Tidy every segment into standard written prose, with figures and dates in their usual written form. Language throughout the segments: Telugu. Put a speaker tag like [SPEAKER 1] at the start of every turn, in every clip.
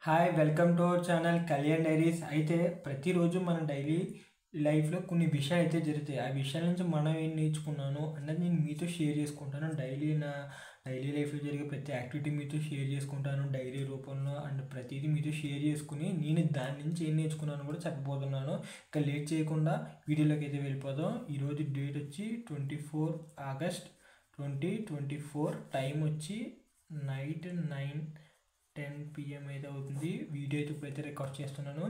[SPEAKER 1] Hi welcome to our channel Kalyan diaries. అయితే ప్రతిరోజు మన డైలీ లైఫ్లో కొన్ని విషయాలు అయితే జరుగుతాయి. ఆ విషయాల నుంచి మనం ఏం నేర్చుకున్నాను అన్నది నేను మీతో షేర్ చేసుకుంటాను. డైలీ లైఫ్లో జరిగే ప్రతి యాక్టివిటీ మీతో షేర్ చేసుకుంటాను డైరీ రూపంలో. అండ్ ప్రతిదీ మీతో షేర్ చేసుకుని నేను దాని నుంచి ఏం నేర్చుకున్నాను కూడా చెప్పబోతున్నాను. ఇంకా లేట్ చేయకుండా వీడియోలోకి అయితే వెళ్ళిపోదాం. ఈరోజు డేట్ వచ్చి 24 ఆగస్ట్ 2024. టైం వచ్చి నైట్ 9:10 PM అయితే అవుతుంది. వీడియో అయితే ఇప్పుడైతే రికార్డ్ చేస్తున్నాను.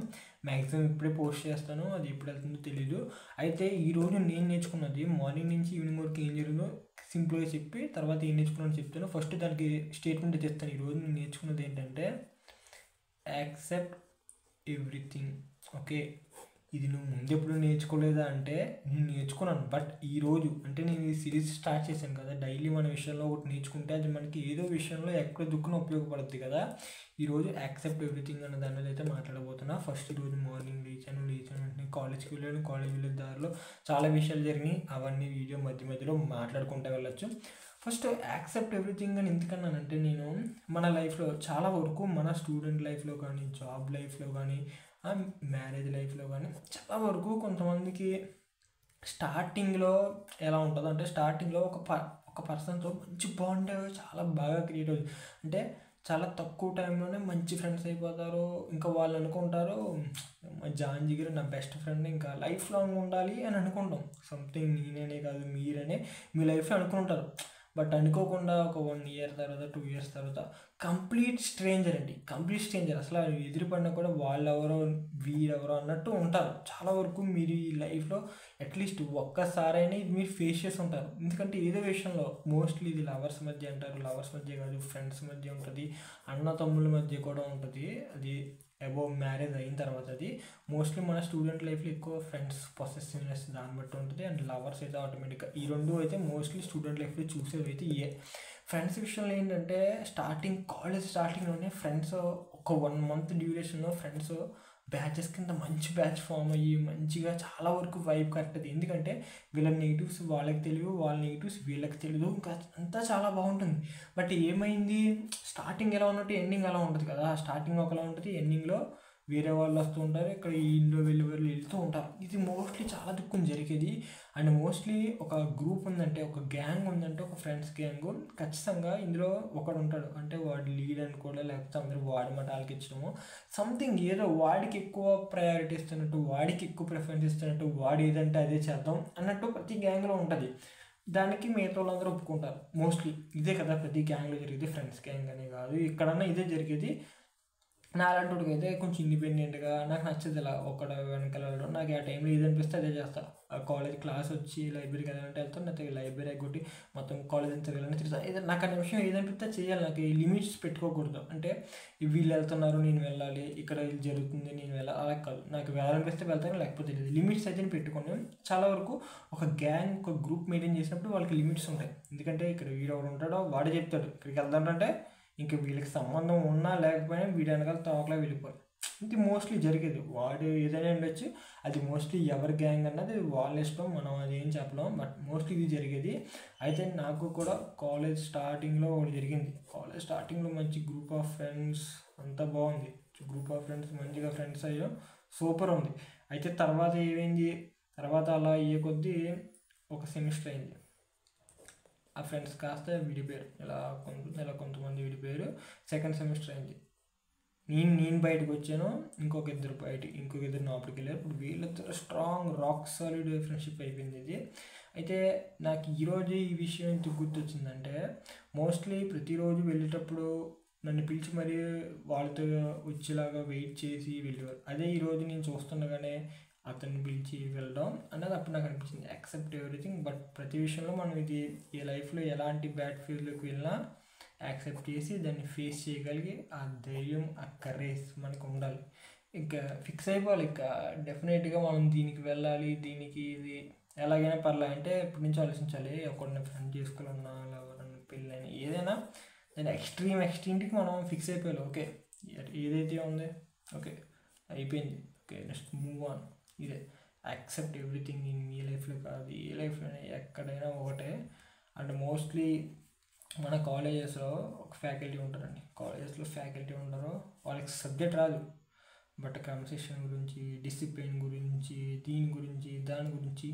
[SPEAKER 1] మ్యాక్సిమం ఇప్పుడే పోస్ట్ చేస్తాను, అది ఎప్పుడు వెళ్తుందో తెలీదు. అయితే ఈరోజు నేను నేర్చుకున్నది మార్నింగ్ నుంచి ఈవినింగ్ వరకు ఏం జరిగిందో సింపుల్గా చెప్పి తర్వాత ఏం నేర్చుకున్నాను చెప్తాను. ఫస్ట్ దానికి స్టేట్మెంట్ అయితే ఇస్తాను. ఈరోజు నేను నేర్చుకున్నది ఏంటంటే యాక్సెప్ట్ ఎవ్రీథింగ్. ఓకే, ఇది నువ్వు ముందు ఎప్పుడు నేర్చుకోలేదా అంటే నేను నేర్చుకున్నాను. బట్ ఈరోజు అంటే నేను ఈ సిరీస్ స్టార్ట్ చేశాను కదా, డైలీ మన విషయంలో ఒకటి నేర్చుకుంటే అది మనకి ఏదో విషయంలో ఎక్కడ దుక్కున ఉపయోగపడుతుంది కదా. ఈరోజు యాక్సెప్ట్ ఎవ్రీథింగ్ అన్న దాని మీద అయితే మాట్లాడబోతున్నా. ఫస్ట్ రోజు మార్నింగ్ లేచాను వెంటనే కాలేజ్కి వెళ్ళాను. కాలేజ్ వెళ్ళే దారిలో చాలా విషయాలు జరిగినాయి. అవన్నీ వీడియో మధ్యలో మాట్లాడుకుంటూ వెళ్ళొచ్చు. ఫస్ట్ యాక్సెప్ట్ ఎవ్రీథింగ్ అని ఎందుకన్నానంటే, నేను మన లైఫ్లో చాలా వరకు మన స్టూడెంట్ లైఫ్లో కానీ, జాబ్ లైఫ్లో కానీ, మ్యారేజ్ లైఫ్లో కానీ చాలా వరకు కొంతమందికి స్టార్టింగ్లో ఎలా ఉంటుందో అంటే, స్టార్టింగ్లో ఒక పర్సన్తో మంచి బాండ్ చాలా బాగా క్రియేట్ అవుతుంది. అంటే చాలా తక్కువ టైంలోనే మంచి ఫ్రెండ్స్ అయిపోతారు. ఇంకా వాళ్ళు అనుకుంటారు జాన్ జిగిరి నా బెస్ట్ ఫ్రెండ్ ఇంకా లైఫ్ లాంగ్ ఉండాలి అని అనుకుంటాం. సంథింగ్ నేనే కాదు మీరనే మీ లైఫ్లో అనుకుంటారు. బట్ అనుకోకుండా ఒక 1 ఇయర్ తర్వాత 2 ఇయర్స్ తర్వాత కంప్లీట్ స్ట్రేంజర్ అసలు ఎదురుపడినా కూడా వాళ్ళెవరో వీరెవరో అన్నట్టు ఉంటారు. చాలా వరకు మీరు ఈ లైఫ్లో అట్లీస్ట్ ఒక్కసారైనా ఇది మీరు ఫేస్ చేసి ఉంటారు. ఎందుకంటే ఏదో విషయంలో మోస్ట్లీ ఇది లవర్స్ మధ్య అంటారు, లవర్స్ మధ్య కాదు ఫ్రెండ్స్ మధ్య ఉంటుంది, అన్న తమ్ముళ్ళ మధ్య కూడా ఉంటుంది. అది అబౌవ్ మ్యారేజ్ అయిన తర్వాత అది మోస్ట్లీ మన స్టూడెంట్ లైఫ్లో ఎక్కువ ఫ్రెండ్స్ పొసెసివ్నెస్ దాన్ని బట్టి ఉంటుంది. అండ్ లవర్స్ అయితే ఆటోమేటిక్గా ఈ రెండు అయితే మోస్ట్లీ స్టూడెంట్ లైఫ్లో చూసేవి అయితే ఫ్రెండ్స్ విషయంలో ఏంటంటే కాలేజ్ స్టార్టింగ్లోనే ఫ్రెండ్స్ ఒక 1 మంత్ డ్యూరేషన్లో ఫ్రెండ్స్ బ్యాచెస్ కింద మంచి బ్యాచ్ ఫామ్ అయ్యి మంచిగా చాలా వరకు వైబ్ కరెక్ట్. ఎందుకంటే వీళ్ళ నెగిటివ్స్ వాళ్ళకి తెలియదు, వాళ్ళ నెగిటివ్స్ వీళ్ళకి తెలియదు, ఇంకా అంతా చాలా బాగుంటుంది. బట్ ఏమైంది, స్టార్టింగ్ ఎలా ఉన్నట్టు ఎండింగ్ అలా ఉంటుంది కదా. స్టార్టింగ్ ఒకలా ఉంటుంది, ఎండింగ్లో వేరే వాళ్ళు వస్తూ ఉంటారు, ఇక్కడ ఇంట్లో వెళ్తూ ఉంటారు. ఇది మోస్ట్లీ చాలా దుఃఖం జరిగేది. అండ్ మోస్ట్లీ ఒక గ్రూప్ ఉందంటే, ఒక గ్యాంగ్ ఉందంటే, ఒక ఫ్రెండ్స్ గ్యాంగ్ ఖచ్చితంగా ఇందులో ఒకడు ఉంటాడు. అంటే వాడు లీడ్ అనుకోవడం, లేకపోతే అందరూ వాడి మటాలకి ఇచ్చడము, సంథింగ్ ఏదో వాడికి ఎక్కువ ప్రయారిటీ ఇస్తున్నట్టు, వాడికి ఎక్కువ ప్రిఫరెన్స్ ఇస్తున్నట్టు, వాడు ఏదంటే అదే చేద్దాం అన్నట్టు ప్రతి గ్యాంగ్లో ఉంటుంది. దానికి మిగతా వాళ్ళందరూ ఒప్పుకుంటారు. మోస్ట్లీ ఇదే కదా ప్రతి గ్యాంగ్లో జరిగేది, ఫ్రెండ్స్ గ్యాంగ్ అనే కాదు, ఎక్కడన్నా ఇదే జరిగేది. నా అలాంటి అయితే కొంచెం ఇండిపెండెంట్గా నాకు నచ్చదు ఇలా ఒక్కడ వెనకాల వెళ్ళడం. నాకు ఆ టైంలో ఏదనిపిస్తే అదే చేస్తాను. కాలేజ్ క్లాస్ వచ్చి లైబ్రరీకి వెళ్ళాలంటే వెళ్తాను, లేకపోతే లైబ్రరీ కొట్టి మొత్తం కాలేజ్ అంతా వెళ్ళాలని తిరుగుతాను. ఏదో నాకు ఆ నిమిషం ఏదనిపిస్తే చేయాలి. నాకు ఈ లిమిట్స్ పెట్టుకోకూడదు. అంటే వీళ్ళు వెళ్తున్నారు నేను వెళ్ళాలి, ఇక్కడ ఇది జరుగుతుంది నేను వెళ్ళాలి అలా కాదు. నాకు వెళ్ళాలనిపిస్తే వెళ్తాను, లేకపోతే లేదు. లిమిట్స్ అయితే పెట్టుకుని చాలా వరకు ఒక గ్యాంగ్ ఒక గ్రూప్ మెయింటైన్ చేసినప్పుడు వాళ్ళకి లిమిట్స్ ఉంటాయి. ఎందుకంటే ఇక్కడ వీడు ఎవరు ఉంటాడో వాడే చెప్తాడు ఇక్కడికి వెళ్తాడంటే, ఇంకా వీళ్ళకి సంబంధం ఉన్నా లేకపోయినా వీడి వెనకాల తోకలా వెళ్ళిపోయి ఇది మోస్ట్లీ జరిగేది. వాడు ఏదైనా ఉండొచ్చు, అది మోస్ట్లీ ఎవరి గ్యాంగ్ అన్నది వాళ్ళ ఇష్టం, మనం అది ఏం చెప్పలేం. బట్ మోస్ట్లీ ఇది జరిగేది. అయితే నాకు కూడా కాలేజ్ స్టార్టింగ్లో ఒకటి జరిగింది. కాలేజ్ స్టార్టింగ్లో మంచి గ్రూప్ ఆఫ్ ఫ్రెండ్స్ అంతా బాగుంది. గ్రూప్ ఆఫ్ ఫ్రెండ్స్ మంచిగా ఫ్రెండ్స్ అయ్యాం, సూపర్ ఉంది. అయితే తర్వాత ఏమైంది, తర్వాత అలా అయ్యే కొద్దీ ఒక సెమిస్టర్ అయింది. ఆ ఫ్రెండ్స్ కాస్త విడిపోయారు. ఇలా కొంతమంది విడిపోయారు. సెకండ్ సెమిస్టర్ అయింది. నేను బయటకు వచ్చాను, ఇంకొక ఇద్దరు లోపలికి వెళ్ళారు. ఇప్పుడు వీళ్ళిద్దరు స్ట్రాంగ్ రాక్ సాలిడ్ ఫ్రెండ్షిప్ అయిపోయింది ఇది. అయితే నాకు ఈరోజు ఈ విషయం ఎందుకు గుర్తొచ్చిందంటే, మోస్ట్లీ ప్రతిరోజు వెళ్ళేటప్పుడు నన్ను పిలిచి మరీ వాళ్ళతో వచ్చేలాగా వెయిట్ చేసి వెళ్ళేవారు. అదే ఈరోజు నేను చూస్తుండగానే అతన్ని పిలిచి వెళ్ళడం అన్నది అప్పుడు నాకు అనిపించింది యాక్సెప్ట్ ఎవ్రీథింగ్. బట్ ప్రతి విషయంలో మనం ఇది ఈ లైఫ్లో ఎలాంటి బ్యాడ్ ఫీల్డ్లోకి వెళ్ళినా యాక్సెప్ట్ చేసి దాన్ని ఫేస్ చేయగలిగి ఆ ధైర్యం, ఆ కరేజ్ మనకు ఉండాలి. ఇంకా ఫిక్స్ అయిపోవాలి, ఇంకా డెఫినెట్గా మనం దీనికి వెళ్ళాలి, దీనికి ఇది ఎలాగైనా పర్లేదు అంటే ఇప్పటి నుంచి ఆలోచించాలి. ఒకరిని ఫ్రెండ్ చేసుకోవాలన్నా, ఎవరన్నా పెళ్ళైనా, ఏదైనా దాని ఎక్స్ట్రీమ్కి మనం ఫిక్స్ అయిపోయాలి. ఓకే ఏదైతే ఉంది ఓకే అయిపోయింది, ఓకే నెక్స్ట్ మూవ్ ఆన్. ఇదే యాక్సెప్ట్ ఎవ్రీథింగ్. ఇన్ మీ లైఫ్లో కాదు, ఏ లైఫ్లో ఎక్కడైనా ఒకటే. అండ్ మోస్ట్లీ మన కాలేజెస్లో ఒక ఫ్యాకల్టీ ఉంటారండి. కాలేజెస్లో ఫ్యాకల్టీ ఉంటారు, వాళ్ళకి సబ్జెక్ట్ రాదు, బట్ క్రమశిక్షణ గురించి, డిసిప్లిన్ గురించి, దీని గురించి, దాని గురించి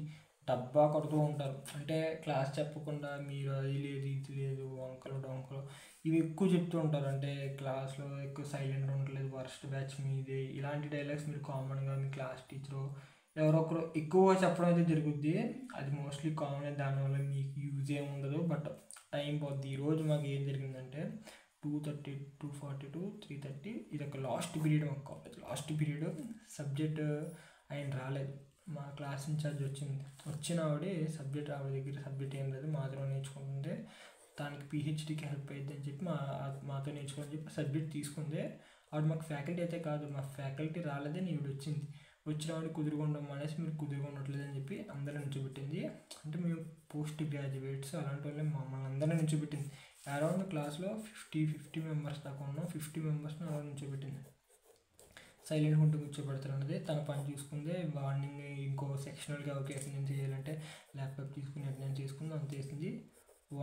[SPEAKER 1] డబ్బా కొడుతూ ఉంటారు. అంటే క్లాస్ చెప్పకుండా మీరు అది లేదు ఇది లేదు వంకలు డొంకలు ఇవి ఎక్కువ చెప్తూ ఉంటారు. అంటే క్లాస్లో ఎక్కువ సైలెంట్ ఉండలేదు, వర్స్ట్ బ్యాచ్ మీదే, ఇలాంటి డైలాగ్స్ మీరు కామన్గా మీ క్లాస్ టీచరు ఎవరో ఒకరు ఎక్కువగా చెప్పడం అయితే జరుగుద్ది. అది మోస్ట్లీ కామన్, దానివల్ల మీకు యూజ్ ఏమి ఉండదు, బట్ టైం పోద్ది. ఈరోజు మాకు ఏం జరిగిందంటే 2:30, 2:42, 3:30 ఇది ఒక లాస్ట్ పీరియడ్, మాకు కాలేజ్ లాస్ట్ పీరియడ్. సబ్జెక్ట్ ఆయన రాలేదు, మా క్లాస్ ఇన్ఛార్జ్ వచ్చిన ఆవిడ సబ్జెక్ట్ ఆవిడ దగ్గర సబ్జెక్ట్ ఏం లేదు, మాత్రం నేర్చుకుంటే దానికి పిహెచ్డికి హెల్ప్ అయ్యింది అని చెప్పి మాతో నేర్చుకోని చెప్పి సబ్జెక్ట్ తీసుకుంది. ఆవిడ మాకు ఫ్యాకల్టీ అయితే కాదు, మా ఫ్యాకల్టీ రాలేదని ఈవిడ వచ్చింది. వచ్చిన ఆవిడ కుదురుకుంటాం అనేసి మీరు కుదురుకున్నట్లేదు అని చెప్పి అందరూ నుంచోబెట్టింది. అంటే మేము పోస్ట్ గ్రాడ్యుయేట్స్ అలాంటి వాళ్ళే మమ్మల్ని అందరినీ నుంచోబెట్టింది. అరౌండ్ క్లాస్లో 50 మెంబర్స్ దాకా ఉన్నాం, 50 మెంబర్స్ని అలా నుంచోబెట్టింది. సైలెంట్గా ఉంటూ కూర్చోబెడతారు అన్నది తన పని చూసుకుంది. మార్నింగ్ ఇంకో సెక్షనల్గా ఒక అటెండెన్స్ చేయాలంటే ల్యాప్టాప్ తీసుకుని అటెండెన్స్ చేసుకుంది, అంత చేసింది.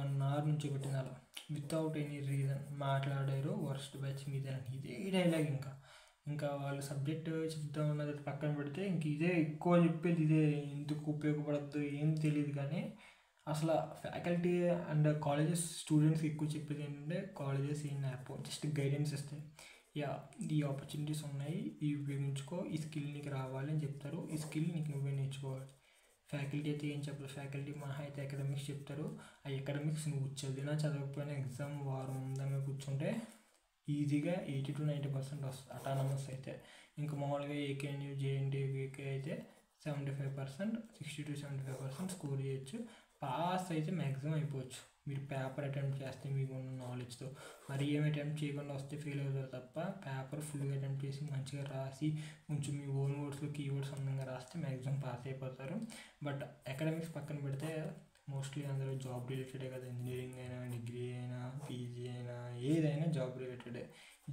[SPEAKER 1] 1 hour నుంచోబెట్టింది అలా వితౌట్ ఎనీ రీజన్. మాట్లాడారు వర్స్ట్ బ్యాచ్ మీద, ఇదే డైలాగ్. ఇంకా వాళ్ళు సబ్జెక్ట్ చెప్తాం అన్నది పక్కన పెడితే ఇంక ఇదే ఎక్కువ చెప్పేది, ఇదే ఎందుకు ఉపయోగపడద్దు ఏం తెలియదు. కానీ అసలు ఫ్యాకల్టీ అండ్ కాలేజెస్ స్టూడెంట్స్కి ఎక్కువ చెప్పేది ఏంటంటే, కాలేజెస్ ఏం నేర్పో, జస్ట్ గైడెన్స్ ఇస్తాయి. ఈ ఆపర్చునిటీస్ ఉన్నాయి, ఇవి ఉపయోగించుకో, ఈ స్కిల్ నీకు రావాలి అని చెప్తారు, ఈ స్కిల్ నీకు నువ్వే నేర్చుకోవాలి. ఫ్యాకల్టీ అయితే ఏం చెప్పరు. ఫ్యాకల్టీ మహా అయితే ఎకడమిక్స్ చెప్తారు. ఆ ఎకడమిక్స్ నువ్వు చదివినా చదవకపోయినా ఎగ్జామ్ వారం ముందంగా కూర్చుంటే ఈజీగా 80 to 90% వస్తుంది అటానమస్ అయితే. ఇంకా మామూలుగా ఏకేఎన్యూ, జేఎన్టీయూకే అయితే 75%, 60 to 75% స్కోర్ చేయొచ్చు. పాస్ అయితే మ్యాక్సిమం అయిపోవచ్చు మీరు పేపర్ అటెంప్ట్ చేస్తే మీకు ఉన్న నాలెడ్జ్తో. మరి ఏం అటెంప్ట్ చేయకుండా వస్తే ఫెయిల్ అవుతారు తప్ప, పేపర్ ఫుల్గా అటెంప్ట్ చేసి మంచిగా రాసి కొంచెం మీ ఓన్ వర్డ్స్లో కీవర్డ్స్ అందంగా రాస్తే మ్యాక్సిమం పాస్ అయిపోతారు. బట్ అకాడమిక్స్ పక్కన పెడితే మోస్ట్లీ అందరూ జాబ్ రిలేటెడే కదా, ఇంజనీరింగ్ అయినా, డిగ్రీ అయినా, పీజీ అయినా, ఏదైనా జాబ్ రిలేటెడే.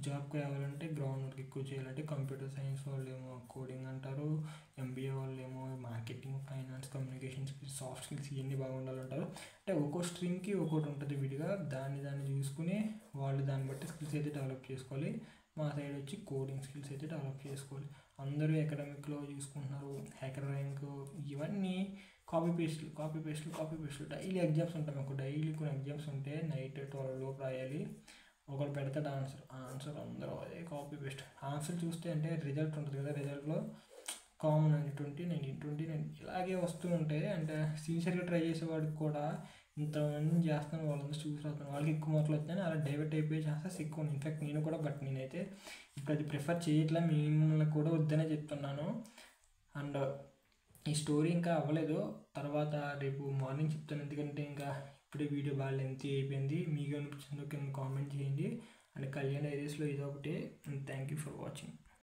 [SPEAKER 1] జాబ్కి రావాలంటే గ్రౌండ్ వర్క్ ఎక్కువ చేయాలంటే కంప్యూటర్ సైన్స్ వాళ్ళు ఏమో కోడింగ్ అంటారు, ఎంబీఏ వాళ్ళు ఏమో marketing, finance, communication skills, soft skills ఇవన్నీ బాగుండాలంటారు. అంటే ఒక్కో స్ట్రీమ్కి ఒక్కోటి ఉంటుంది విడిగా, దాన్ని చూసుకుని వాళ్ళు దాన్ని బట్టి స్కిల్స్ అయితే డెవలప్ చేసుకోవాలి. మా సైడ్ వచ్చి కోడింగ్ స్కిల్స్ అయితే డెవలప్ చేసుకోవాలి. అందరూ అకాడమిక్లో చూసుకుంటున్నారు, హ్యాకర్ ర్యాంక్ ఇవన్నీ కాపీ పేస్ట్లు. డైలీ ఎగ్జామ్స్ ఉంటాయి మాకు, డైలీ కొన్ని ఎగ్జామ్స్ ఉంటే నైట్ 12 లోపు రాయాలి. ఒకడు పెడతాడు ఆన్సర్ అందరూ అదే కాపీ పేస్ట్. ఆన్సర్ చూస్తే అంటే రిజల్ట్ ఉంటుంది కదా, రిజల్ట్లో కామన్ అండి 20, 19, 20, 19 ఇలాగే వస్తూ ఉంటాయి. అంటే సిన్సియర్గా ట్రై చేసేవాడికి కూడా ఇంతమంది చేస్తాను, వాళ్ళందరూ చూసి రాస్తాను, వాళ్ళకి ఎక్కువ మార్కులు వస్తాయని అలా డైవర్ట్ అయిపోయి ఛాన్సెస్ ఎక్కువ. ఇన్ఫాక్ట్ నేను కూడా, బట్ నేనైతే ఇప్పుడు అది ప్రిఫర్ చేయట్లా, మిమ్మల్ని కూడా వద్దనే చెప్తున్నాను. అండ్ ఈ స్టోరీ ఇంకా అవ్వలేదు, తర్వాత రేపు మార్నింగ్ చెప్తాను. ఎందుకంటే ఇంకా ఇప్పుడే వీడియో బాగా లెంతీ అయిపోయింది. మీకు అనిపించిందో కింద కామెంట్ చేయండి. అండ్ కళ్యాణ్ డైరీస్లో ఇదొకటి. Thank you for watching.